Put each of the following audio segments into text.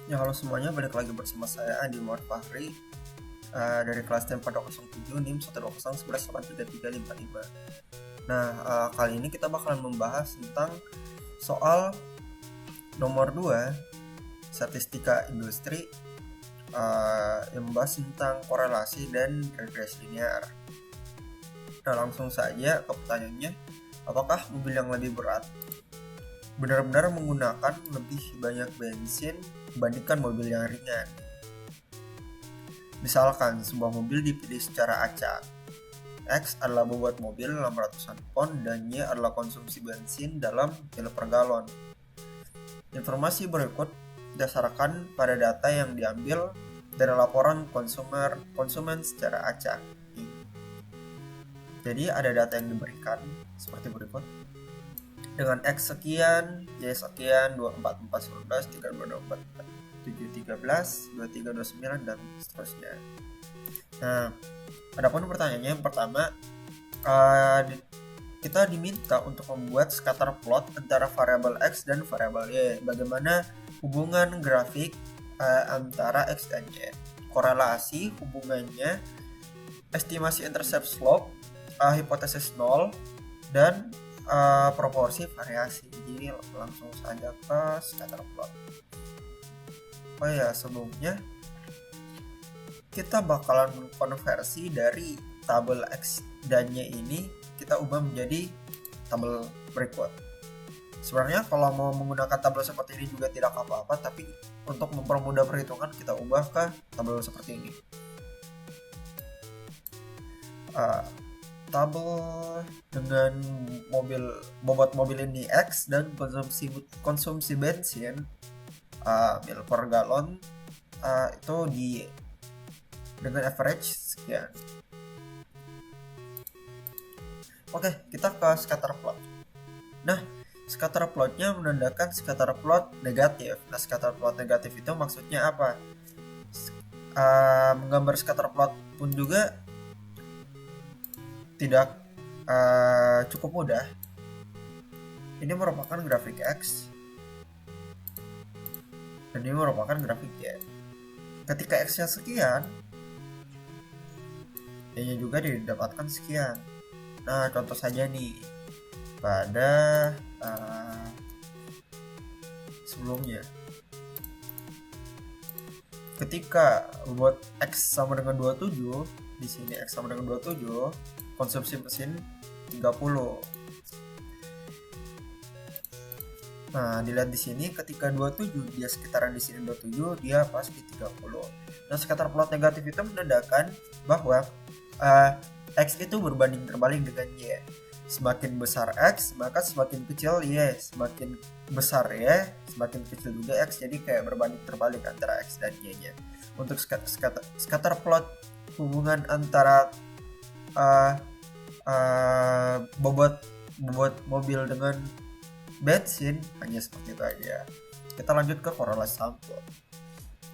Ya halo semuanya, balik lagi bersama saya Andi Muhammad Fahri dari kelas TEM pada 07 NIM 120118335. Nah, kali ini kita bakalan membahas tentang soal nomor 2 statistika industri yang membahas tentang korelasi dan regresi linear. Nah, langsung saja ke pertanyaannya, apakah mobil yang lebih berat benar-benar menggunakan lebih banyak bensin dibandingkan mobil yang ringan? Misalkan sebuah mobil dipilih secara acak. X adalah bobot mobil dalam ratusan pon dan Y adalah konsumsi bensin dalam mil per galon. Informasi berikut didasarkan pada data yang diambil dari laporan konsumen secara acak. Jadi ada data yang diberikan seperti berikut. Dengan X sekian, Y sekian, 24, 4, 19, 3, 2, 4, 7, 13, 23, 29, dan seterusnya. Nah, adapun pertanyaannya yang pertama, kita diminta untuk membuat scatter plot antara variabel X dan variabel Y. Bagaimana hubungan grafik antara X dan Y? Korelasi hubungannya, estimasi intercept slope, hipotesis nol, dan proporsi variasi. Jadi langsung saja ke scatter plot. Oh ya, sebelumnya kita bakalan konversi dari tabel X dan Y ini kita ubah menjadi tabel berikut. Sebenarnya kalau mau menggunakan tabel seperti ini juga tidak apa-apa, tapi untuk mempermudah perhitungan kita ubah ke tabel seperti ini. Tabel dengan bobot mobil ini X dan konsumsi bensin mil per galon itu dengan average sekian. Oke, kita ke scatter plot. Nah, scatter plotnya menandakan scatter plot negatif. Nah, scatter plot negatif itu maksudnya apa? Menggambar scatter plot pun juga tidak cukup mudah. Ini merupakan grafik X dan ini merupakan grafik Y. Ketika X-nya sekian, Y-nya juga didapatkan sekian. Nah, contoh saja nih pada sebelumnya, ketika buat X sama dengan 27, di sini X sama dengan 27, konsumsi mesin 30. Nah, dilihat di sini ketika 27 dia sekitaran di sini 27, dia pas di 30. Nah, scatter plot negatif itu menandakan bahwa X itu berbanding terbalik dengan Y. Semakin besar X, maka semakin kecil Y. Semakin besar Y, semakin kecil juga X. Jadi kayak berbanding terbalik antara X dan Y-nya. Untuk scatter plot hubungan antara bobot mobil dengan bensin hanya seperti itu aja. Kita lanjut ke korelasi sampel.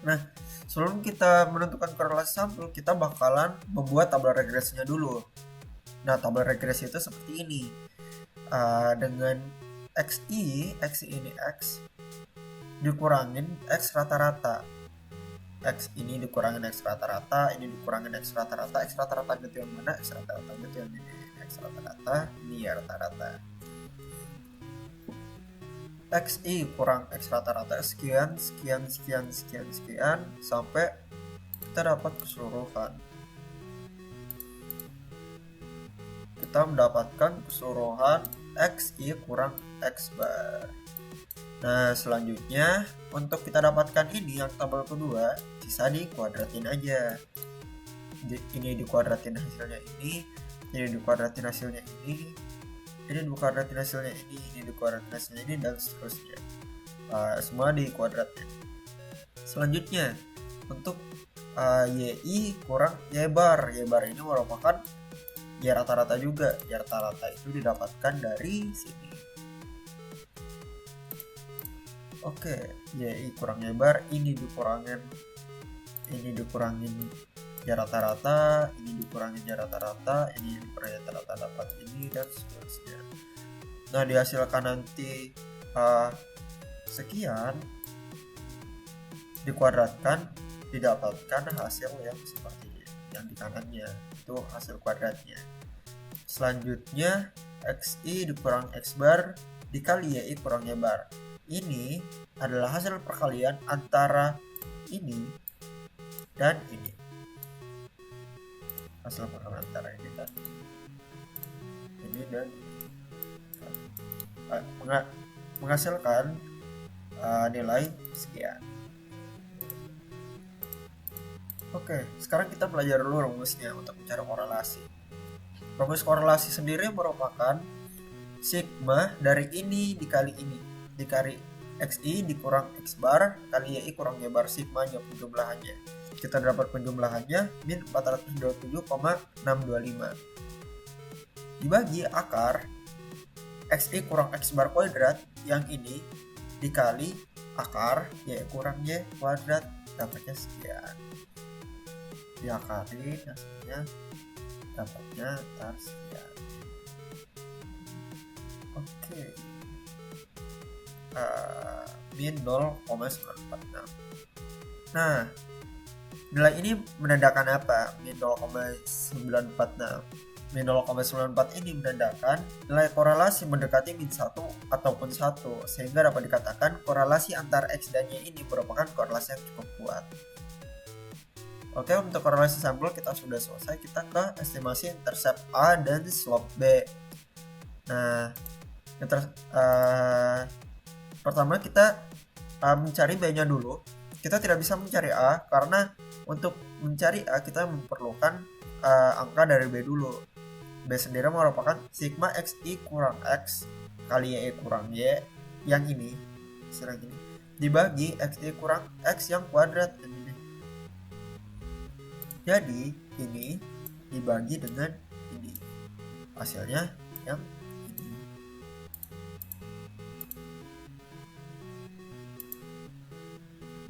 Nah, sebelum kita menentukan korelasi sampel, kita bakalan membuat tabel regresinya dulu. Nah, tabel regresi itu seperti ini. Dengan XI ini X dikurangin X rata-rata. X ini dikurangin X rata-rata, ini dikurangin X rata-rata. X rata-rata itu yang mana? X rata-rata itu yang ini. X rata-rata, ini ya rata-rata. XI kurang X rata-rata sekian sampai kita dapat keseluruhan. Kita mendapatkan keseluruhan XI kurang X bar. Nah, selanjutnya untuk kita dapatkan ini yang tabel kedua, sisa dikuadratin aja. Ini dikuadratin hasilnya ini dikuadratin hasilnya ini dikuadratin hasilnya ini dikuadratin hasilnya ini, dan seterusnya. Semua dikuadratin. Selanjutnya untuk YI kurang Y bar. Y bar ini merupakan Y rata-rata juga. Y rata-rata itu didapatkan dari sini. Oke, YI kurang Y bar, ini dikurangin Y rata-rata, ini dikurangin Y rata-rata, ini dikurangin Y rata-rata dapat ini, dan seterusnya. Nah, dihasilkan nanti sekian, dikuadratkan, didapatkan hasil yang seperti yang di kanannya, itu hasil kuadratnya. Selanjutnya xi dikurang x bar dikali y kurang y bar. Ini adalah hasil perkalian antara ini dan ini. Hasil perkalian antara ini dan ini dan menghasilkan nilai sekian. Oke, sekarang kita belajar dulu rumusnya untuk mencari korelasi. Rumus korelasi sendiri merupakan sigma dari ini dikali xi dikurang x bar kali y kurang y bar, sigmanya penjumlahannya. Kita dapat penjumlahannya min 427,625 dibagi akar xi kurang x bar kuadrat yang ini dikali akar y kurang y kuadrat, dapatnya sekian. Diakali hasilnya dapatnya sekian. Oke. Min 0,946. Nah, nilai ini menandakan apa? Min 0,946. Min 0,94 ini menandakan nilai korelasi mendekati min 1 ataupun 1, sehingga dapat dikatakan korelasi antara X dan Y ini merupakan korelasi yang cukup kuat. Oke, untuk korelasi sampel kita sudah selesai. Kita ke estimasi intercept A dan slope B. Nah, pertama kita mencari B-nya dulu. Kita tidak bisa mencari A karena untuk mencari A kita memerlukan angka dari B dulu. B sendiri merupakan sigma xi kurang x kali y kurang y yang ini, istilah ini, dibagi xi kurang x yang kuadrat ini. Jadi ini dibagi dengan ini, hasilnya yang ini.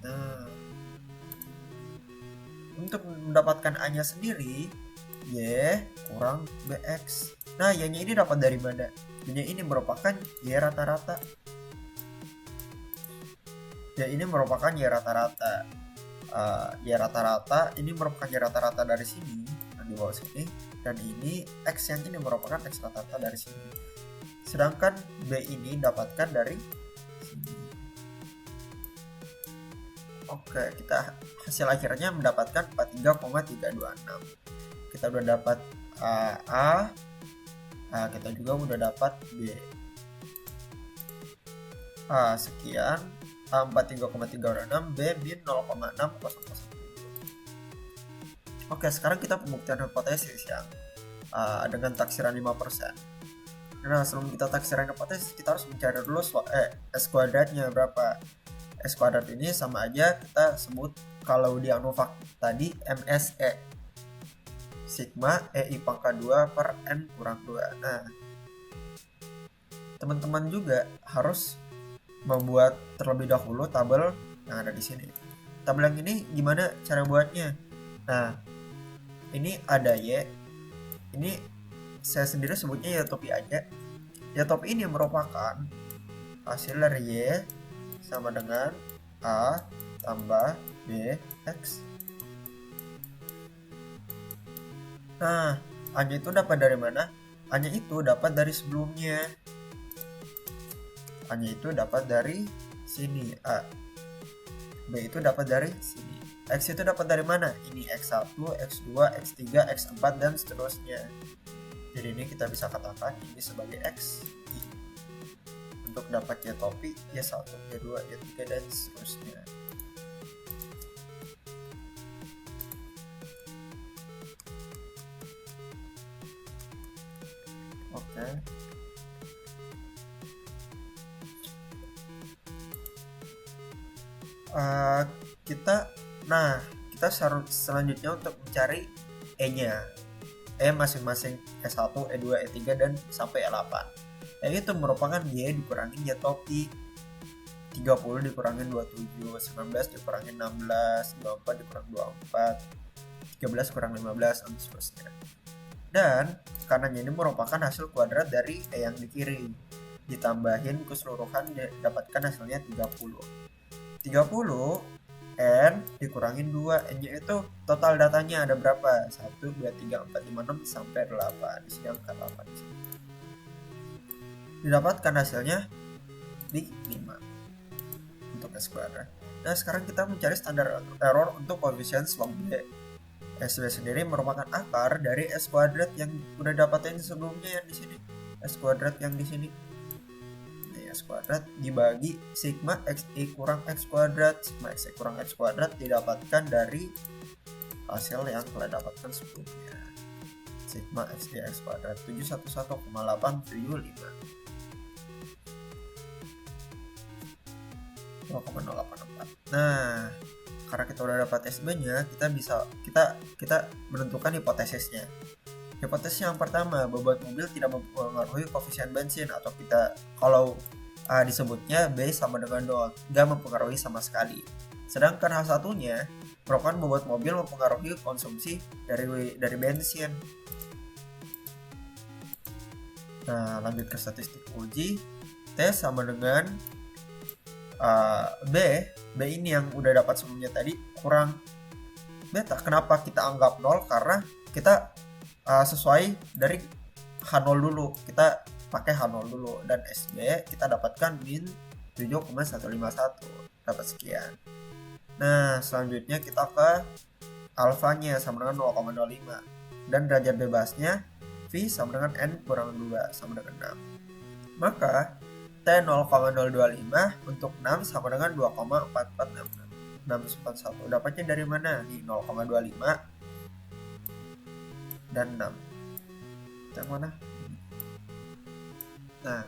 Nah, untuk mendapatkan A-nya sendiri, Y kurang BX. Nah, Y-nya ini dapat dari mana? Y ini merupakan Y rata-rata. Y ini merupakan Y rata-rata. Y rata-rata ini merupakan Y rata-rata dari sini, di bawah sini, dan ini X yang ini merupakan X rata-rata dari sini. Sedangkan B ini dapatkan dari sini. Oke, kita hasil akhirnya mendapatkan 43,326. Kita udah dapat A, kita juga udah dapat B. Sekian, A 43,326, B min 0,6007. Oke, sekarang kita pembuktian hipotesis yang dengan taksiran 5%. Nah, sebelum kita taksiran hipotesis, kita harus mencari dulu S kuadratnya berapa. S kuadrat ini sama aja kita sebut kalau di ANUFAK tadi MSE, sigma EI pangkat 2 per N kurang 2. Nah, teman-teman juga harus membuat terlebih dahulu tabel yang ada di sini. Tabel yang ini gimana cara buatnya? Nah, ini ada Y. Ini saya sendiri sebutnya Y topi aja. Y topi ini merupakan hasil dari Y sama dengan A tambah B X. Nah, A-nya itu dapat dari mana? A-nya itu dapat dari sebelumnya. A-nya itu dapat dari sini, A. B itu dapat dari sini. X itu dapat dari mana? Ini X1, X2, X3, X4, dan seterusnya. Jadi ini kita bisa katakan ini sebagai X. Untuk dapat Y topi, Y1, Y2, Y3, dan seterusnya. Oke. Kita selanjutnya untuk mencari E-nya. E masing-masing E1, E2, E3, dan sampai E8. E itu merupakan Y dikurangin Y topi. 30 dikurangin 27, 19 dikurangin 16, 24 dikurangin 24, 13 kurang 15, dan seterusnya. Dan kanannya ini merupakan hasil kuadrat dari E yang di kiri. Ditambahin keseluruhan dapatkan hasilnya 30. 30 N dikurangin 2. N-nya itu total datanya ada berapa? 1, 2, 3, 4, 5, 6 sampai 8. Di sini angka 8 di sini. Didapatkan hasilnya di 5 untuk S kuadrat. Nah, sekarang kita mencari standar error untuk koefisien log B. SB sendiri merupakan akar dari S kuadrat yang udah dapatin sebelumnya yang di sini. S kuadrat yang di sini. Ini S kuadrat dibagi sigma XI kurang X kuadrat. Sigma XI kurang X kuadrat didapatkan dari hasil yang telah dapatkan sebelumnya. Sigma XI X kuadrat 711,875. 0,084. Nah, karena kita udah dapat SB-nya, kita menentukan hipotesisnya. Hipotesis yang pertama, bobot mobil tidak mempengaruhi koefisien bensin, atau kita kalau disebutnya B sama dengan 0, nggak mempengaruhi sama sekali. Sedangkan hal satunya merupakan bobot mobil mempengaruhi konsumsi dari bensin. Nah, lanjut ke statistik uji. T sama dengan B ini yang udah dapat sebelumnya tadi kurang beta. Kenapa kita anggap 0? Karena kita sesuai dari H0 dulu, kita pakai H0 dulu, dan SB kita dapatkan min 7,151, dapat sekian. Nah, selanjutnya kita ke alfanya sama dengan 0,05, dan derajat bebasnya V sama dengan N kurang 2 sama dengan 6. Maka T 0,025 untuk 6 sama dengan 2,4466. Dapatnya dari mana? Di 0,25 dan 6. Yang mana? Nah,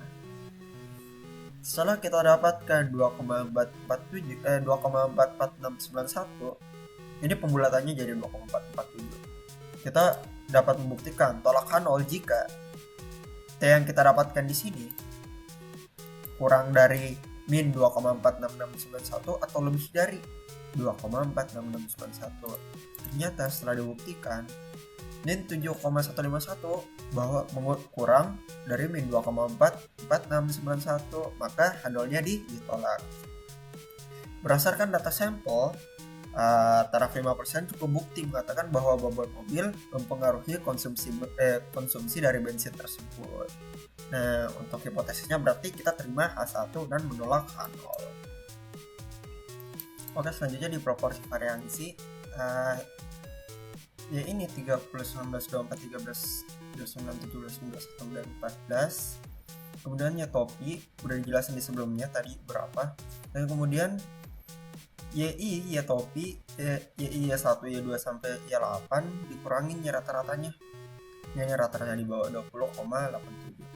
setelah kita dapatkan 2,44691, ini pembulatannya jadi 2,447. Kita dapat membuktikan tolak H0 jika T yang kita dapatkan di sini kurang dari min 2,46691 atau lebih dari 2,46691. Ternyata setelah dibuktikan min 7,151 bahwa kurang dari min 2,44691, maka H0-nya ditolak. Berdasarkan data sampel, taraf 5% cukup bukti mengatakan bahwa bobot mobil mempengaruhi konsumsi dari bensin tersebut. Nah, untuk hipotesisnya berarti kita terima H1 dan menolak H0. Oke, selanjutnya di proporsi variansi, ya ini 30, 19, 24, 13, 29, 17, 19, 1, dan 14. Kemudian ya topi, udah dijelasin di sebelumnya tadi berapa. Dan kemudian YI, ya topi, YI, ya 1, ya 2, sampai ya 8 dikurangin ya rata-ratanya. Ya rata-ratanya di bawah 20,87.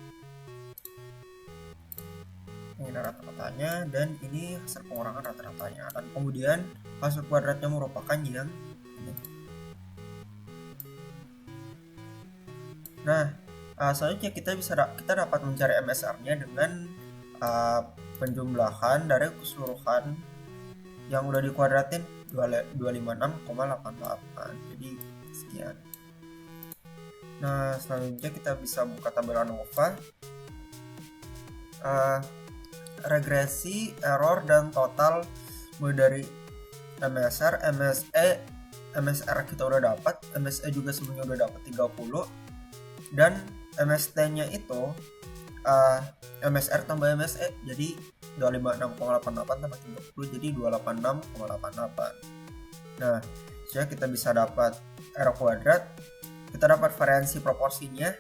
Ini rata-ratanya, dan ini hasil pengurangan rata-ratanya, dan kemudian hasil kuadratnya merupakan yang ini. Nah, selanjutnya kita dapat mencari MSR-nya dengan penjumlahan dari keseluruhan yang udah dikuadratin 256,88. Jadi sekian. Nah, selanjutnya kita bisa buka tabel ANOVA. Regresi, error, dan total mulai dari MSR, MSR kita udah dapat, MSE juga sebelumnya udah dapat 30, dan MST-nya itu MSR tambah MSE jadi 256,88 tambah 30 jadi 286,88. Nah, jadi kita bisa dapat error kuadrat, kita dapat variansi proporsinya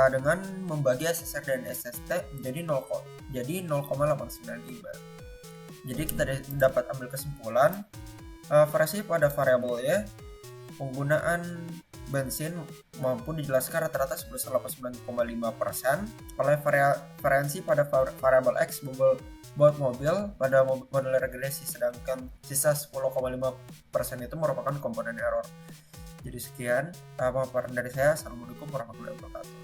dengan membagi SSR dan SST menjadi 0,895. Jadi kita dapat ambil kesimpulan variasi pada variabelnya penggunaan bensin mampu dijelaskan rata-rata sebesar 89,5%. Oleh variansi pada variabel X bobot mobil pada model regresi, sedangkan sisa 10,5% itu merupakan komponen error. Jadi sekian paparan dari saya. Assalamualaikum warahmatullahi wabarakatuh.